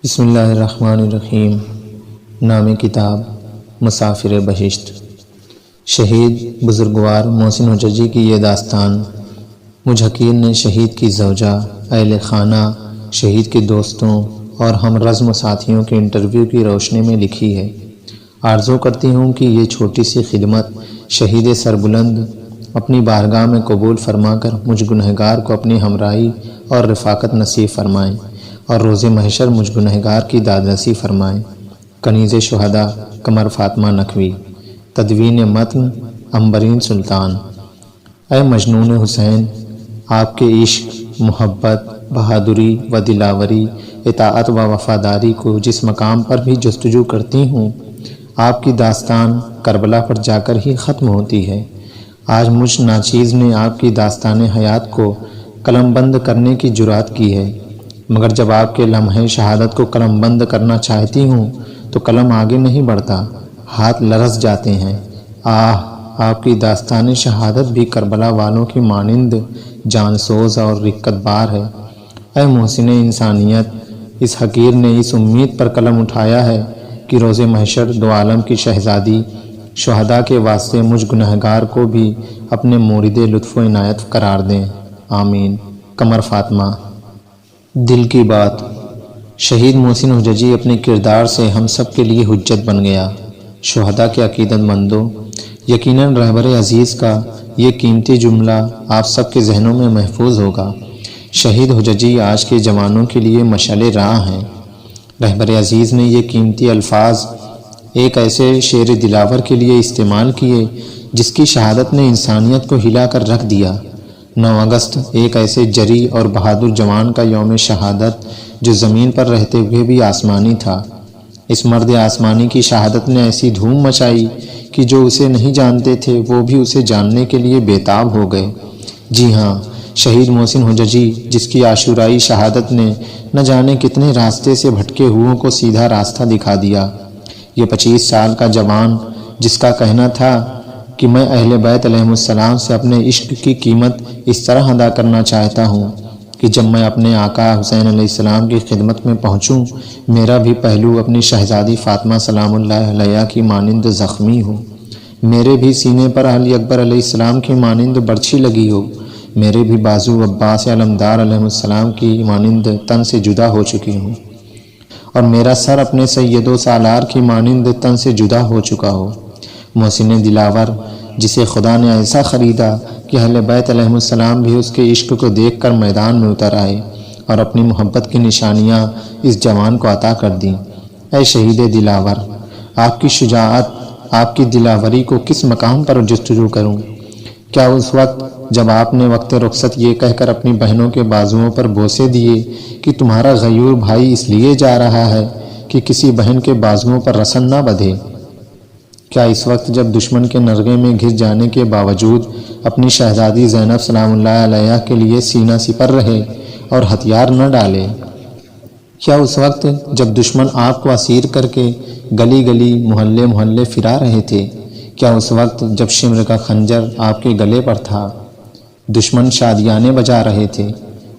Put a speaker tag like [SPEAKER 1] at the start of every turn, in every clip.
[SPEAKER 1] بسم اللہ الرحمن الرحیم۔ نام کتاب مسافر بہشت۔ شہید بزرگوار محسن حججی کی یہ داستان مجھ حقیر نے شہید کی زوجہ، اہل خانہ، شہید کے دوستوں اور ہم رزم ساتھیوں کے انٹرویو کی روشنی میں لکھی ہے۔ آرزو کرتی ہوں کہ یہ چھوٹی سی خدمت شہید سربلند اپنی بارگاہ میں قبول فرما کر مجھ گنہگار کو اپنی ہمراہی اور رفاقت نصیب فرمائیں اور روز محشر مجھ گنہگار کی دادرسی فرمائیں۔ کنیز شہداء قمر فاطمہ نقوی۔ تدوین متن عنبرین سلطان۔ اے مجنون حسین، آپ کے عشق، محبت، بہادری و دلاوری، اطاعت و وفاداری کو جس مقام پر بھی جستجو کرتی ہوں، آپ کی داستان کربلا پر جا کر ہی ختم ہوتی ہے۔ آج مجھ ناچیز نے آپ کی داستان حیات کو قلم بند کرنے کی جرات کی ہے، مگر جب آپ کے لمحے شہادت کو قلم بند کرنا چاہتی ہوں تو قلم آگے نہیں بڑھتا، ہاتھ لرز جاتے ہیں۔ آپ کی داستان شہادت بھی کربلا والوں کی مانند جان سوز اور رقت بار ہے۔ اے محسن انسانیت، اس حقیر نے اس امید پر قلم اٹھایا ہے کہ روز محشر دو عالم کی شہزادی شہداء کے واسطے مجھ گنہگار کو بھی اپنے مورد لطف و عنایت قرار دیں، آمین۔ قمر فاطمہ۔ دل کی بات۔ شہید محسن حججی اپنے کردار سے ہم سب کے لیے حجت بن گیا۔ شہداء کے عقیدت مندوں، یقیناً رہبر عزیز کا یہ قیمتی جملہ آپ سب کے ذہنوں میں محفوظ ہوگا۔ شہید حججی آج کے جوانوں کے لیے مشعل راہ ہیں۔ رہبر عزیز نے یہ قیمتی الفاظ ایک ایسے شیر دلاور کے لیے استعمال کیے جس کی شہادت نے انسانیت کو ہلا کر رکھ دیا۔ 9 اگست ایک ایسے جری اور بہادر جوان کا یوم شہادت جو زمین پر رہتے ہوئے بھی آسمانی تھا۔ اس مرد آسمانی کی شہادت نے ایسی دھوم مچائی کہ جو اسے نہیں جانتے تھے وہ بھی اسے جاننے کے لیے بےتاب ہو گئے۔ جی ہاں، شہید محسن حججی جس کی عاشورائی شہادت نے نہ جانے کتنے راستے سے بھٹکے ہوئوں کو سیدھا راستہ دکھا دیا۔ یہ 25 سال کا جوان جس کا کہنا تھا کہ میں اہل بیت علیہ السلام سے اپنے عشق کی قیمت اس طرح ادا کرنا چاہتا ہوں کہ جب میں اپنے آقا حسین علیہ السلام کی خدمت میں پہنچوں میرا بھی پہلو اپنی شہزادی فاطمہ سلام اللہ علیہا کی مانند زخمی ہو، میرے بھی سینے پر علی اکبر علیہ السلام کی مانند برچھی لگی ہو، میرے بھی بازو عباس علمدار علیہ السلام کی مانند تن سے جدا ہو چکی ہوں، اور میرا سر اپنے سید و سالار کی مانند تن سے جدا ہو چکا ہو۔ محسن دلاور جسے خدا نے ایسا خریدا کہ اہل بیت علیہ السلام بھی اس کے عشق کو دیکھ کر میدان میں اتر آئے اور اپنی محبت کی نشانیاں اس جوان کو عطا کر دیں۔ اے شہید دلاور، آپ کی شجاعت، آپ کی دلاوری کو کس مقام پر جستجو کروں؟ کیا اس وقت جب آپ نے وقت رخصت یہ کہہ کر اپنی بہنوں کے بازوؤں پر بوسے دیے کہ تمہارا غیور بھائی اس لیے جا رہا ہے کہ کسی بہن کے بازوؤں پر رسن نہ بدھے، کیا اس وقت جب دشمن کے نرغے میں گھس جانے کے باوجود اپنی شہزادی زینب سلام اللہ علیہا کے لیے سینہ سپر رہے اور ہتھیار نہ ڈالے؟ کیا اس وقت جب دشمن آپ کو اسیر کر کے گلی گلی محلے محلے پھرا رہے تھے، کیا اس وقت جب شمر کا خنجر آپ کے گلے پر تھا، دشمن شادیانے بجا رہے تھے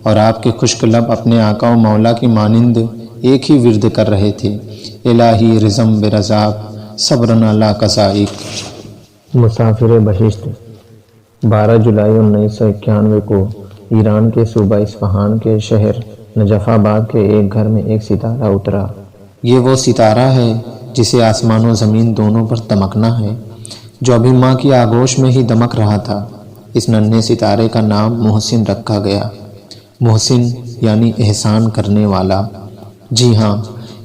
[SPEAKER 1] اور آپ کے خشک لب اپنے آقا و مولا کی مانند ایک ہی ورد کر رہے تھے، الہی رزم برزاق صبرن علی قضائک۔ مسافر بہشت۔ 12 جولائی 1991 کو ایران کے صوبہ اصفہان کے شہر نجف آباد کے ایک گھر میں ایک ستارہ اترا۔ یہ وہ ستارہ ہے جسے آسمان و زمین دونوں پر دمکنا ہے، جو ابھی ماں کی آغوش میں ہی دمک رہا تھا۔ اس ننھے ستارے کا نام محسن رکھا گیا۔ محسن یعنی احسان کرنے والا۔ جی ہاں،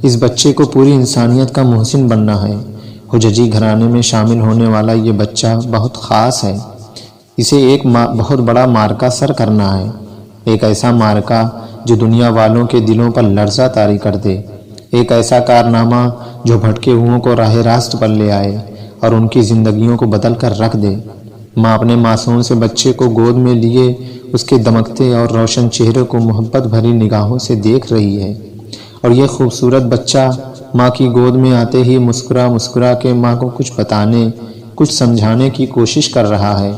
[SPEAKER 1] اس بچے کو پوری انسانیت کا محسن بننا ہے۔ حججی گھرانے میں شامل ہونے والا یہ بچہ بہت خاص ہے۔ اسے ایک بہت بڑا مارکہ سر کرنا ہے، ایک ایسا مارکہ جو دنیا والوں کے دلوں پر لرزہ طاری کر دے، ایک ایسا کارنامہ جو بھٹکے ہوئوں کو راہ راست پر لے آئے اور ان کی زندگیوں کو بدل کر رکھ دے۔ ماں اپنے معصوم سے بچے کو گود میں لیے اس کے دمکتے اور روشن چہرے کو محبت بھری نگاہوں سے دیکھ رہی ہے، اور یہ خوبصورت بچہ ماں کی گود میں آتے ہی مسکرا مسکرا کے ماں کو کچھ بتانے، کچھ سمجھانے کی کوشش کر رہا ہے۔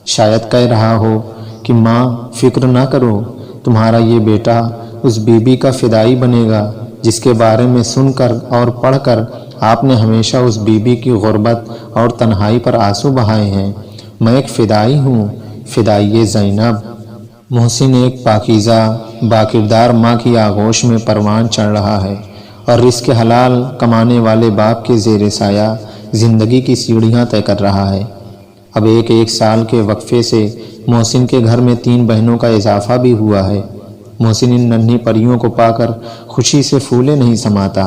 [SPEAKER 1] شاید کہہ رہا ہو کہ ماں فکر نہ کرو، تمہارا یہ بیٹا اس بی بی کا فدائی بنے گا جس کے بارے میں سن کر اور پڑھ کر آپ نے ہمیشہ اس بیوی کی غربت اور تنہائی پر آنسو بہائے ہیں۔ میں ایک فدائی ہوں، فدائی زینب۔ محسن ایک پاکیزہ باکردار ماں کی آغوش میں پروان چڑھ رہا ہے اور رزق حلال کمانے والے باپ کے زیر سایہ زندگی کی سیڑھیاں طے کر رہا ہے۔ اب ایک سال کے وقفے سے محسن کے گھر میں 3 بہنوں کا اضافہ بھی ہوا ہے۔ محسن ان ننھی پریوں کو پا کر خوشی سے پھولے نہیں سماتا۔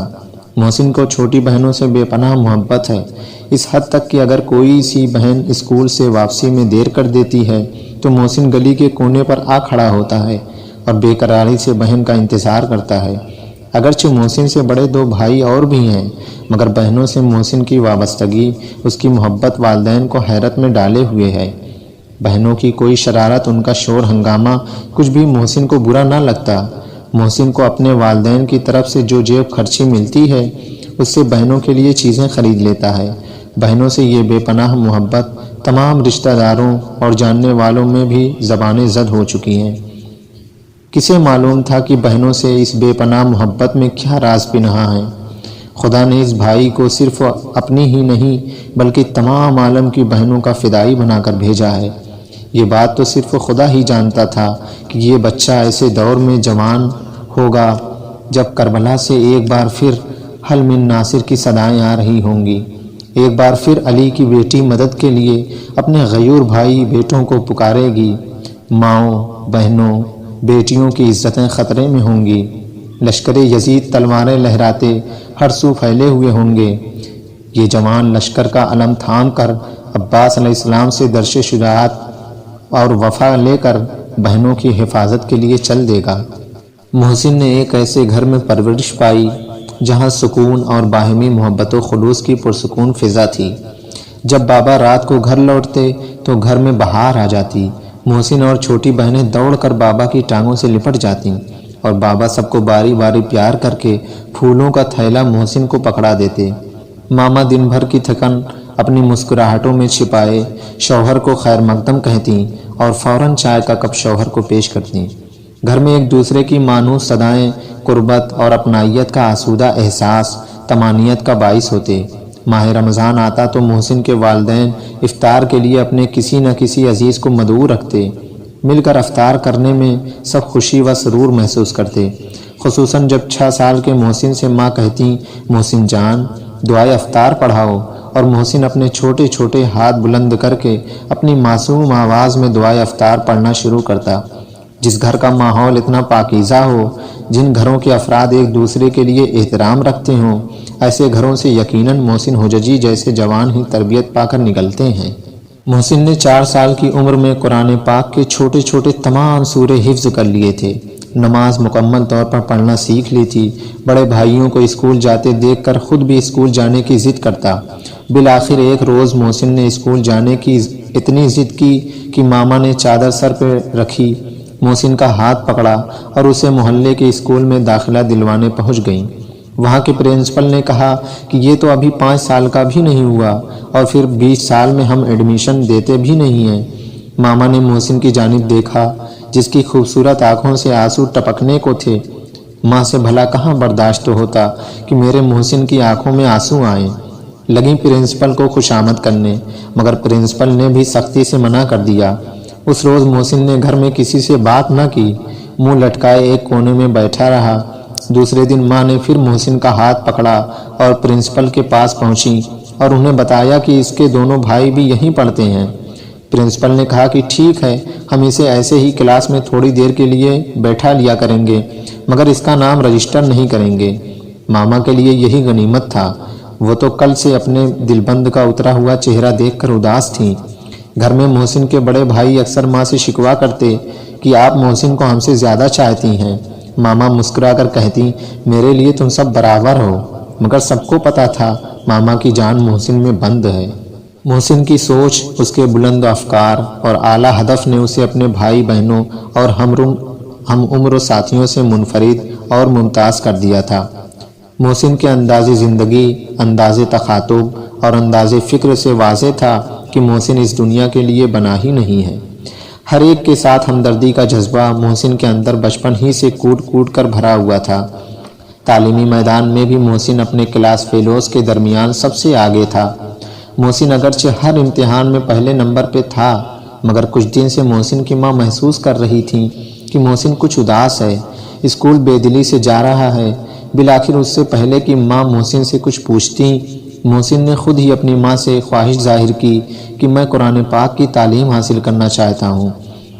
[SPEAKER 1] محسن کو چھوٹی بہنوں سے بے پناہ محبت ہے، اس حد تک کہ اگر کوئی سی بہن اسکول سے واپسی میں دیر کر دیتی ہے تو محسن گلی کے کونے پر آ کھڑا ہوتا ہے اور بے قراری سے بہن کا انتظار کرتا ہے۔ اگرچہ محسن سے بڑے 2 بھائی اور بھی ہیں، مگر بہنوں سے محسن کی وابستگی، اس کی محبت والدین کو حیرت میں ڈالے ہوئے ہے۔ بہنوں کی کوئی شرارت، ان کا شور ہنگامہ کچھ بھی محسن کو برا نہ لگتا۔ محسن کو اپنے والدین کی طرف سے جو جیب خرچی ملتی ہے اس سے بہنوں کے لیے چیزیں خرید لیتا ہے۔ بہنوں سے یہ بے پناہ محبت تمام رشتہ داروں اور جاننے والوں میں بھی زبانیں زد ہو چکی ہیں۔ کسے معلوم تھا کہ بہنوں سے اس بے پناہ محبت میں کیا راز پنہاں ہے؟ خدا نے اس بھائی کو صرف اپنی ہی نہیں بلکہ تمام عالم کی بہنوں کا فدائی بنا کر بھیجا ہے۔ یہ بات تو صرف خدا ہی جانتا تھا کہ یہ بچہ ایسے دور میں جوان ہوگا جب کربلا سے ایک بار پھر حل من ناصر کی صدائیں آ رہی ہوں گی۔ ایک بار پھر علی کی بیٹی مدد کے لیے اپنے غیور بھائی بیٹوں کو پکارے گی۔ ماؤں، بہنوں، بیٹیوں کی عزتیں خطرے میں ہوں گی۔ لشکر یزید تلواریں لہراتے ہر سو پھیلے ہوئے ہوں گے۔ یہ جوان لشکر کا علم تھام کر عباس علیہ السلام سے درش شجاعت اور وفا لے کر بہنوں کی حفاظت کے لیے چل دے گا۔ محسن نے ایک ایسے گھر میں پرورش پائی جہاں سکون اور باہمی محبت و خلوص کی پرسکون فضا تھی۔ جب بابا رات کو گھر لوٹتے تو گھر میں بہار آ جاتی۔ محسن اور چھوٹی بہنیں دوڑ کر بابا کی ٹانگوں سے لپٹ جاتی اور بابا سب کو باری باری پیار کر کے پھولوں کا تھیلا محسن کو پکڑا دیتے۔ ماما دن بھر کی تھکن اپنی مسکراہٹوں میں چھپائے شوہر کو خیر مقدم کہتی اور فوراً چائے کا کپ شوہر کو پیش کرتی۔ گھر میں ایک دوسرے کی مانوس صدائیں قربت اور اپنائیت کا آسودہ احساس طمانینت کا باعث ہوتے۔ ماہ رمضان آتا تو محسن کے والدین افطار کے لیے اپنے کسی نہ کسی عزیز کو مدعو رکھتے۔ مل کر افطار کرنے میں سب خوشی و سرور محسوس کرتے، خصوصاً جب 6 سال کے محسن سے ماں کہتی، محسن جان دعائے افطار پڑھاؤ، اور محسن اپنے چھوٹے چھوٹے ہاتھ بلند کر کے اپنی معصوم آواز میں دعائے افطار پڑھنا شروع کرتا۔ جس گھر کا ماحول اتنا پاکیزہ ہو، جن گھروں کے افراد ایک دوسرے کے لیے احترام رکھتے ہوں، ایسے گھروں سے یقیناً محسن حججی جیسے جوان ہی تربیت پا کر نکلتے ہیں۔ محسن نے 4 سال کی عمر میں قرآن پاک کے چھوٹے چھوٹے تمام سورے حفظ کر لیے تھے، نماز مکمل طور پر پڑھنا سیکھ لی تھی، بڑے بھائیوں کو اسکول جاتے دیکھ کر خود بھی اسکول جانے کی ضد کرتا۔ بالآخر ایک روز محسن نے اسکول جانے کی اتنی ضد کی کہ ماما نے چادر سر پہ رکھی، محسن کا ہاتھ پکڑا اور اسے محلے کے اسکول میں داخلہ دلوانے پہنچ گئیں۔ وہاں کے پرنسپل نے کہا کہ یہ تو ابھی 5 سال کا بھی نہیں ہوا اور پھر 20 سال میں ہم ایڈمیشن دیتے بھی نہیں ہیں۔ ماما نے محسن کی جانب دیکھا جس کی خوبصورت آنکھوں سے آنسو ٹپکنے کو تھے۔ ماں سے بھلا کہاں برداشت ہوتا کہ میرے محسن کی آنکھوں میں آنسو آئیں۔ لگیں پرنسپل کو خوشامد کرنے، مگر پرنسپل نے بھی سختی سے منع کر دیا۔ اس روز محسن نے گھر میں کسی سے بات نہ کی، منہ لٹکائے ایک کونے میں بیٹھا رہا۔ دوسرے دن ماں نے پھر محسن کا ہاتھ پکڑا اور پرنسپل کے پاس پہنچی اور انہیں بتایا کہ اس کے دونوں بھائی بھی یہیں پڑھتے ہیں۔ پرنسپل نے کہا کہ ٹھیک ہے، ہم اسے ایسے ہی کلاس میں تھوڑی دیر کے لیے بیٹھا لیا کریں گے، مگر اس کا نام رجسٹر نہیں کریں گے۔ ماما کے لیے یہی غنیمت تھا، وہ تو کل سے اپنے دلبند کا اترا ہوا چہرہ دیکھ کر اداس تھیں۔ گھر میں محسن کے بڑے بھائی اکثر ماں سے شکوہ کرتے کہ آپ محسن کو ہم سے زیادہ چاہتی ہیں۔ ماما مسکرا کر کہتی، میرے لیے تم سب برابر ہو، مگر سب کو پتا تھا ماما کی جان محسن میں بند ہے۔ محسن کی سوچ، اس کے بلند افکار اور اعلیٰ ہدف نے اسے اپنے بھائی بہنوں اور ہم عمر ساتھیوں سے منفرد اور ممتاز کر دیا تھا۔ محسن کے انداز زندگی، انداز تخاطب اور انداز فکر سے واضح تھا کہ محسن اس دنیا کے لیے بنا ہی نہیں ہے۔ ہر ایک کے ساتھ ہمدردی کا جذبہ محسن کے اندر بچپن ہی سے کوٹ کوٹ کر بھرا ہوا تھا۔ تعلیمی میدان میں بھی محسن اپنے کلاس فیلوز کے درمیان سب سے آگے تھا۔ محسن اگرچہ ہر امتحان میں پہلے نمبر پہ تھا، مگر کچھ دن سے محسن کی ماں محسوس کر رہی تھی کہ محسن کچھ اداس ہے، اسکول بے دلی سے جا رہا ہے۔ بالآخر اس سے پہلے کہ ماں محسن سے کچھ پوچھتی، محسن نے خود ہی اپنی ماں سے خواہش ظاہر کی کہ میں قرآن پاک کی تعلیم حاصل کرنا چاہتا ہوں۔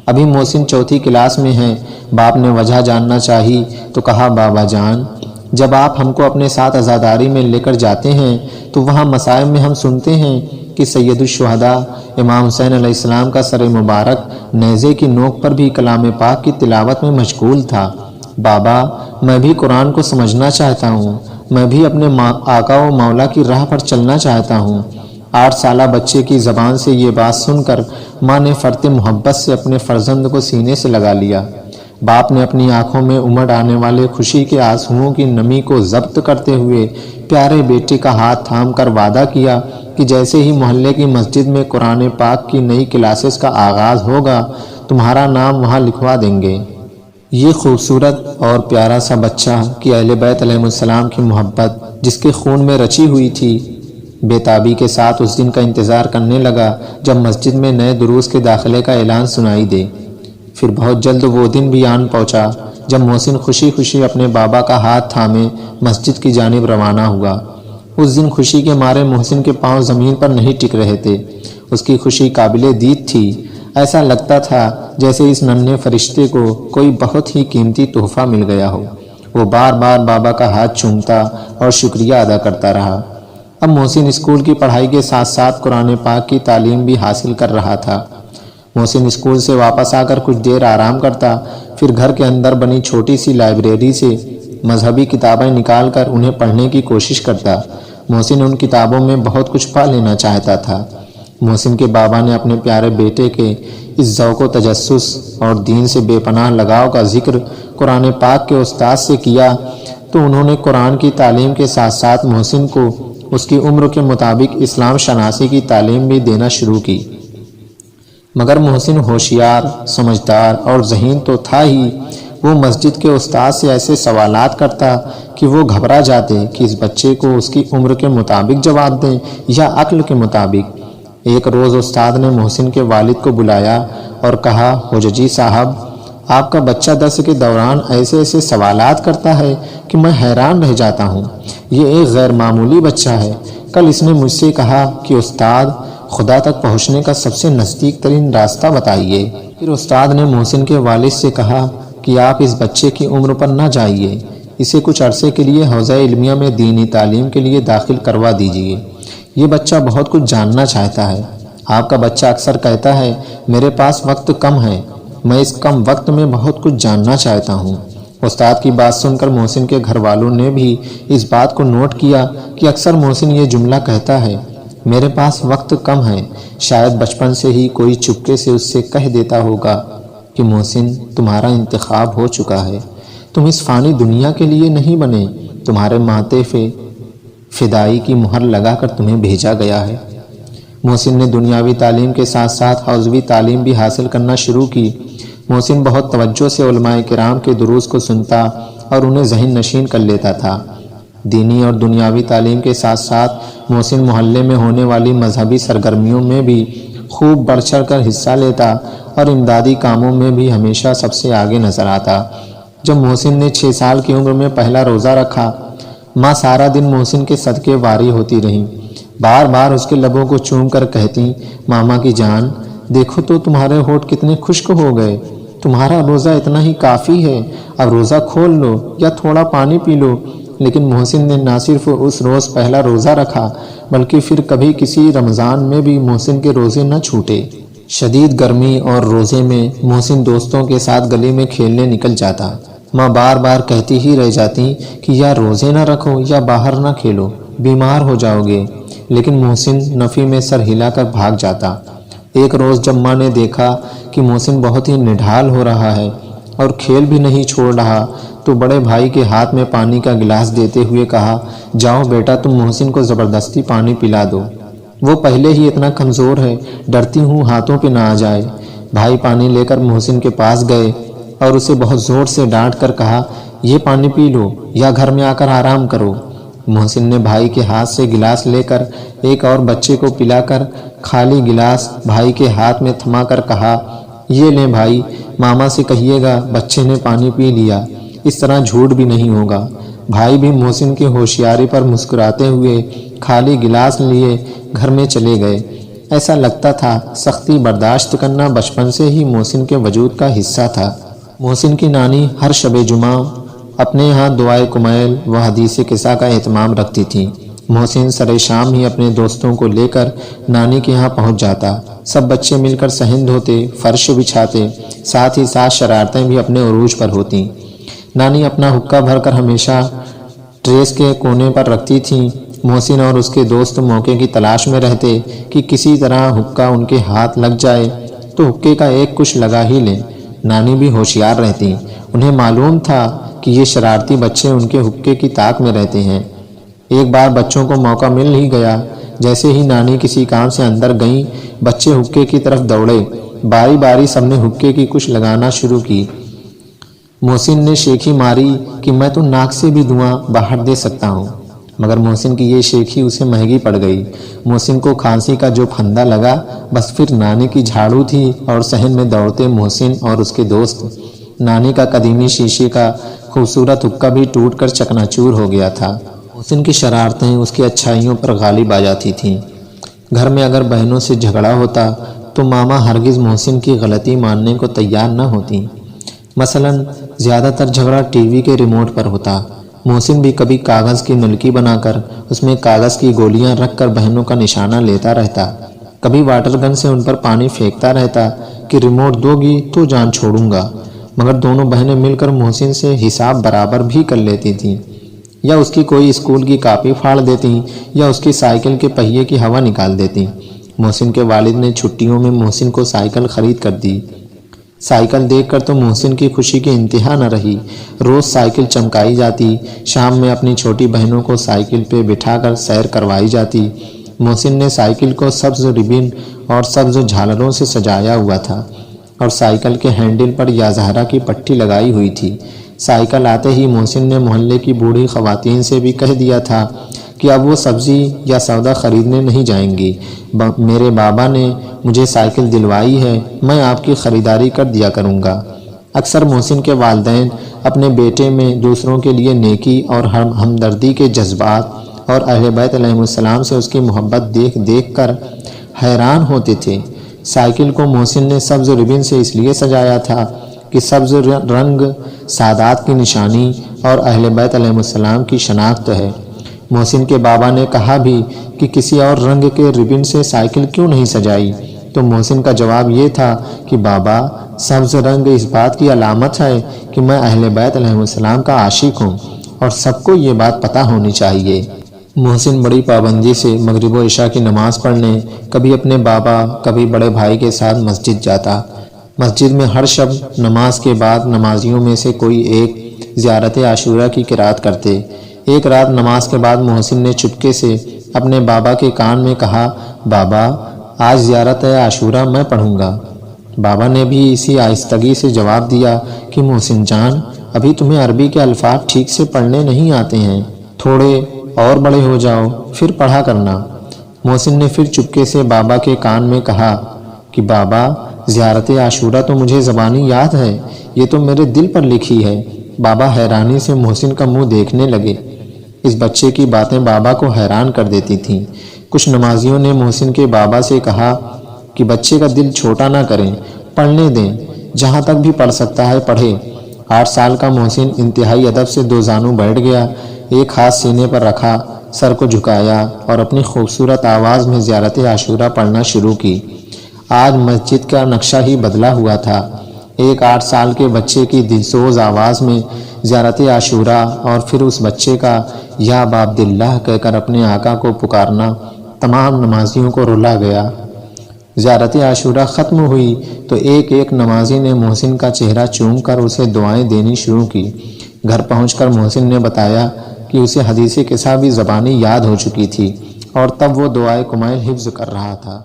[SPEAKER 1] ابھی محسن چوتھی کلاس میں ہے۔ باپ نے وجہ جاننا چاہی تو کہا، بابا جان، جب آپ ہم کو اپنے ساتھ عزاداری میں لے کر جاتے ہیں تو وہاں مصائب میں ہم سنتے ہیں کہ سید الشہداء امام حسین علیہ السلام کا سر مبارک نیزے کی نوک پر بھی کلام پاک کی تلاوت میں مشغول تھا۔ بابا، میں بھی قرآن کو سمجھنا چاہتا ہوں، میں بھی اپنے آقا و مولا کی راہ پر چلنا چاہتا ہوں۔ 8 سالہ بچے کی زبان سے یہ بات سن کر ماں نے فرط محبت سے اپنے فرزند کو سینے سے لگا لیا۔ باپ نے اپنی آنکھوں میں امڑ آنے والے خوشی کے آنسوؤں کی نمی کو ضبط کرتے ہوئے پیارے بیٹے کا ہاتھ تھام کر وعدہ کیا کہ جیسے ہی محلے کی مسجد میں قرآن پاک کی نئی کلاسز کا آغاز ہوگا، تمہارا نام وہاں لکھوا دیں گے۔ یہ خوبصورت اور پیارا سا بچہ کہ اہل بیت علیہ السلام کی محبت جس کے خون میں رچی ہوئی تھی، بے تابی کے ساتھ اس دن کا انتظار کرنے لگا جب مسجد میں نئے دروس کے داخلے کا اعلان سنائی دے۔ پھر بہت جلد وہ دن بھی آن پہنچا جب محسن خوشی خوشی اپنے بابا کا ہاتھ تھامے مسجد کی جانب روانہ ہوا۔ اس دن خوشی کے مارے محسن کے پاؤں زمین پر نہیں ٹک رہے تھے۔ اس کی خوشی قابل دید تھی۔ ایسا لگتا تھا جیسے اس ننھے فرشتے کو کوئی بہت ہی قیمتی تحفہ مل گیا ہو۔ وہ بار بار بابا کا ہاتھ چومتا اور شکریہ ادا کرتا رہا۔ اب محسن اسکول کی پڑھائی کے ساتھ ساتھ قرآن پاک کی تعلیم بھی حاصل کر رہا تھا۔ محسن اسکول سے واپس آ کر کچھ دیر آرام کرتا، پھر گھر کے اندر بنی چھوٹی سی لائبریری سے مذہبی کتابیں نکال کر انہیں پڑھنے کی کوشش کرتا۔ محسن ان کتابوں میں بہت کچھ پا لینا چاہتا تھا۔ محسن کے بابا نے اپنے پیارے بیٹے کے اس ذوق و تجسس اور دین سے بے پناہ لگاؤ کا ذکر قرآن پاک کے استاد سے کیا تو انہوں نے قرآن کی تعلیم کے ساتھ ساتھ محسن کو اس کی عمر کے مطابق اسلام شناسی کی تعلیم بھی دینا شروع کی۔ مگر محسن ہوشیار، سمجھدار اور ذہین تو تھا ہی، وہ مسجد کے استاد سے ایسے سوالات کرتا کہ وہ گھبرا جاتے کہ اس بچے کو اس کی عمر کے مطابق جواب دیں یا عقل کے مطابق۔ ایک روز استاد نے محسن کے والد کو بلایا اور کہا، حججی صاحب، آپ کا بچہ درس کے دوران ایسے ایسے سوالات کرتا ہے کہ میں حیران رہ جاتا ہوں۔ یہ ایک غیر معمولی بچہ ہے۔ کل اس نے مجھ سے کہا کہ استاد، خدا تک پہنچنے کا سب سے نزدیک ترین راستہ بتائیے۔ پھر استاد نے محسن کے والد سے کہا کہ آپ اس بچے کی عمر پر نہ جائیے، اسے کچھ عرصے کے لیے حوزہ علمیہ میں دینی تعلیم کے لیے داخل کروا دیجیے۔ یہ بچہ بہت کچھ جاننا چاہتا ہے۔ آپ کا بچہ اکثر کہتا ہے، میرے پاس وقت کم ہے، میں اس کم وقت میں بہت کچھ جاننا چاہتا ہوں۔ استاد کی بات سن کر محسن کے گھر والوں نے بھی اس بات کو نوٹ کیا کہ اکثر محسن یہ جملہ کہتا ہے، میرے پاس وقت کم ہے۔ شاید بچپن سے ہی کوئی چپکے سے اس سے کہہ دیتا ہوگا کہ محسن، تمہارا انتخاب ہو چکا ہے، تم اس فانی دنیا کے لیے نہیں بنے، تمہارے ماتھے پہ فدائی کی مہر لگا کر تمہیں بھیجا گیا ہے۔ محسن نے دنیاوی تعلیم کے ساتھ ساتھ حوزوی تعلیم بھی حاصل کرنا شروع کی۔ محسن بہت توجہ سے علماء کرام کے دروس کو سنتا اور انہیں ذہن نشین کر لیتا تھا۔ دینی اور دنیاوی تعلیم کے ساتھ ساتھ محسن محلے میں ہونے والی مذہبی سرگرمیوں میں بھی خوب بڑھ چڑھ کر حصہ لیتا اور امدادی کاموں میں بھی ہمیشہ سب سے آگے نظر آتا۔ جب محسن نے 6 سال کی عمر میں پہلا روزہ رکھا، ماں سارا دن محسن کے صدقے واری ہوتی رہیں، بار بار اس کے لبوں کو چوم کر کہتی، ماما کی جان، دیکھو تو تمہارے ہونٹ کتنے خشک ہو گئے، تمہارا روزہ اتنا ہی کافی ہے، اب روزہ کھول لو یا تھوڑا پانی پی لو۔ لیکن محسن نے نہ صرف اس روز پہلا روزہ رکھا بلکہ پھر کبھی کسی رمضان میں بھی محسن کے روزے نہ چھوٹے۔ شدید گرمی اور روزے میں محسن دوستوں کے ساتھ گلی میں کھیلنے نکل جاتا۔ ماں بار بار کہتی ہی رہ جاتی کہ یا روزے نہ رکھو یا باہر نہ کھیلو، بیمار ہو جاؤ گے، لیکن محسن نفی میں سر ہلا کر بھاگ جاتا۔ ایک روز جب ماں نے دیکھا کہ محسن بہت ہی نڈھال ہو رہا ہے اور کھیل بھی نہیں چھوڑ رہا تو بڑے بھائی کے ہاتھ میں پانی کا گلاس دیتے ہوئے کہا، جاؤ بیٹا، تم محسن کو زبردستی پانی پلا دو، وہ پہلے ہی اتنا کمزور ہے، ڈرتی ہوں ہاتھوں پہ نہ آ جائے۔ بھائی پانی لے کر محسن کے پاس گئے اور اسے بہت زور سے ڈانٹ کر کہا، یہ پانی پی لو یا گھر میں آ کر آرام کرو۔ محسن نے بھائی کے ہاتھ سے گلاس لے کر ایک اور بچے کو پلا کر خالی گلاس بھائی کے ہاتھ میں تھما کر کہا، یہ لیں بھائی، ماما سے کہیے گا بچے نے پانی پی لیا، اس طرح جھوٹ بھی نہیں ہوگا۔ بھائی بھی محسن کی ہوشیاری پر مسکراتے ہوئے خالی گلاس لیے گھر میں چلے گئے۔ ایسا لگتا تھا سختی برداشت کرنا بچپن سے ہی محسن کے وجود کا حصہ تھا۔ محسن کی نانی ہر شب جمعہ اپنے ہاں دعائے کمیل و حدیث قصہ کا اہتمام رکھتی تھی۔ محسن سر شام ہی اپنے دوستوں کو لے کر نانی کے ہاں پہنچ جاتا۔ سب بچے مل کر صحن دھوتے، فرش بچھاتے، ساتھ ہی ساتھ شرارتیں بھی اپنے عروج پر ہوتی۔ نانی اپنا حقہ بھر کر ہمیشہ ٹریس کے کونے پر رکھتی تھیں۔ محسن اور اس کے دوست موقع کی تلاش میں رہتے کہ کسی طرح حقہ ان کے ہاتھ لگ جائے تو حقے کا ایک کچھ لگا ہی لیں۔ نانی بھی ہوشیار رہتی، انہیں معلوم تھا کہ یہ شرارتی بچے ان کے حقے کی طاق میں رہتے ہیں۔ ایک بار بچوں کو موقع مل ہی گیا، جیسے ہی نانی کسی کام سے اندر گئیں، بچے حقے کی طرف دوڑے۔ باری باری سب نے حقے کی کچھ لگانا شروع کی۔ محسن نے شیخی ماری کہ میں تو ناک سے بھی دھواں باہر دے سکتا ہوں، مگر محسن کی یہ شیخی اسے مہنگی پڑ گئی۔ محسن کو کھانسی کا جو پھندا لگا، بس پھر نانی کی جھاڑو تھی اور صحن میں دوڑتے محسن اور اس کے دوست۔ نانی کا قدیمی شیشے کا خوبصورت حقہ بھی ٹوٹ کر چکناچور ہو گیا تھا۔ محسن کی شرارتیں اس کی اچھائیوں پر غالب آ جاتی تھیں۔ گھر میں اگر بہنوں سے جھگڑا ہوتا تو ماما ہرگز محسن کی غلطی ماننے کو تیار نہ ہوتی۔ مثلاً زیادہ تر جھگڑا ٹی وی کے ریموٹ پر ہوتا۔ محسن بھی کبھی کاغذ کی نلکی بنا کر اس میں کاغذ کی گولیاں رکھ کر بہنوں کا نشانہ لیتا رہتا، کبھی واٹر گن سے ان پر پانی پھینکتا رہتا کہ ریموٹ دو گی تو جان چھوڑوں گا، مگر دونوں بہنیں مل کر محسن سے حساب برابر بھی کر لیتی تھیں، یا اس کی کوئی اسکول کی کاپی پھاڑ دیتی یا اس کی سائیکل کے پہیے کی ہوا نکال دیتی۔ محسن کے والد نے چھٹیوں میں محسن کو سائیکل خرید کر دی۔ سائیکل دیکھ کر تو محسن کی خوشی کی انتہا نہ رہی۔ روز سائیکل چمکائی جاتی، شام میں اپنی چھوٹی بہنوں کو سائیکل پہ بٹھا کر سیر کروائی جاتی۔ محسن نے سائیکل کو سبز ربن اور سبز جھالروں سے سجایا ہوا تھا اور سائیکل کے ہینڈل پر یا زہرا کی پٹی لگائی ہوئی تھی۔ سائیکل آتے ہی محسن نے محلے کی بوڑھی خواتین سے بھی کہہ دیا تھا کہ اب وہ سبزی یا سودا خریدنے نہیں جائیں گی، میرے بابا نے مجھے سائیکل دلوائی ہے، میں آپ کی خریداری کر دیا کروں گا۔ اکثر محسن کے والدین اپنے بیٹے میں دوسروں کے لیے نیکی اور ہمدردی کے جذبات اور اہل بیت علیہ السلام سے اس کی محبت دیکھ دیکھ کر حیران ہوتے تھے۔ سائیکل کو محسن نے سبز ربن سے اس لیے سجایا تھا کہ سبز رنگ سادات کی نشانی اور اہل بیت علیہ السلام کی شناخت ہے۔ محسن کے بابا نے کہا بھی کہ کسی اور رنگ کے ربن سے سائیکل کیوں نہیں سجائی، تو محسن کا جواب یہ تھا کہ بابا، سبز رنگ اس بات کی علامت ہے کہ میں اہل بیت علیہ السلام کا عاشق ہوں اور سب کو یہ بات پتہ ہونی چاہیے۔ محسن بڑی پابندی سے مغرب و عشاء کی نماز پڑھنے کبھی اپنے بابا کبھی بڑے بھائی کے ساتھ مسجد جاتا۔ مسجد میں ہر شب نماز کے بعد نمازیوں میں سے کوئی ایک زیارت عاشورہ کی قرات کرتے۔ ایک رات نماز کے بعد محسن نے چپکے سے اپنے بابا کے کان میں کہا، بابا آج زیارت عاشورہ میں پڑھوں گا۔ بابا نے بھی اسی آہستگی سے جواب دیا کہ محسن جان، ابھی تمہیں عربی کے الفاظ ٹھیک سے پڑھنے نہیں آتے ہیں، تھوڑے اور بڑے ہو جاؤ پھر پڑھا کرنا۔ محسن نے پھر چپکے سے بابا کے کان میں کہا کہ بابا زیارت عاشورہ تو مجھے زبانی یاد ہے، یہ تو میرے دل پر لکھی ہے۔ بابا حیرانی سے محسن کا منہ دیکھنے لگے۔ اس بچے کی باتیں بابا کو حیران کر دیتی تھیں۔ کچھ نمازیوں نے محسن کے بابا سے کہا کہ بچے کا دل چھوٹا نہ کریں، پڑھنے دیں، جہاں تک بھی پڑھ سکتا ہے پڑھے۔ 8 سال کا محسن انتہائی ادب سے 2 زانوں بیٹھ گیا، ایک ہاتھ سینے پر رکھا، سر کو جھکایا اور اپنی خوبصورت آواز میں زیارت عاشورہ پڑھنا شروع کی۔ آج مسجد کا نقشہ ہی بدلا ہوا تھا۔ ایک 8 سال کے بچے کی دلسوز آواز میں زیارت عاشورہ اور پھر اس بچے کا یا ابا عبداللہ کہہ کر اپنے آقا کو پکارنا تمام نمازیوں کو رلا گیا۔ زیارت عاشورہ ختم ہوئی تو ایک ایک نمازی نے محسن کا چہرہ چوم کر اسے دعائیں دینی شروع کی۔ گھر پہنچ کر محسن نے بتایا کہ اسے حدیث قصہ بھی زبانی یاد ہو چکی تھی اور تب وہ دعائے کمیل حفظ کر رہا تھا۔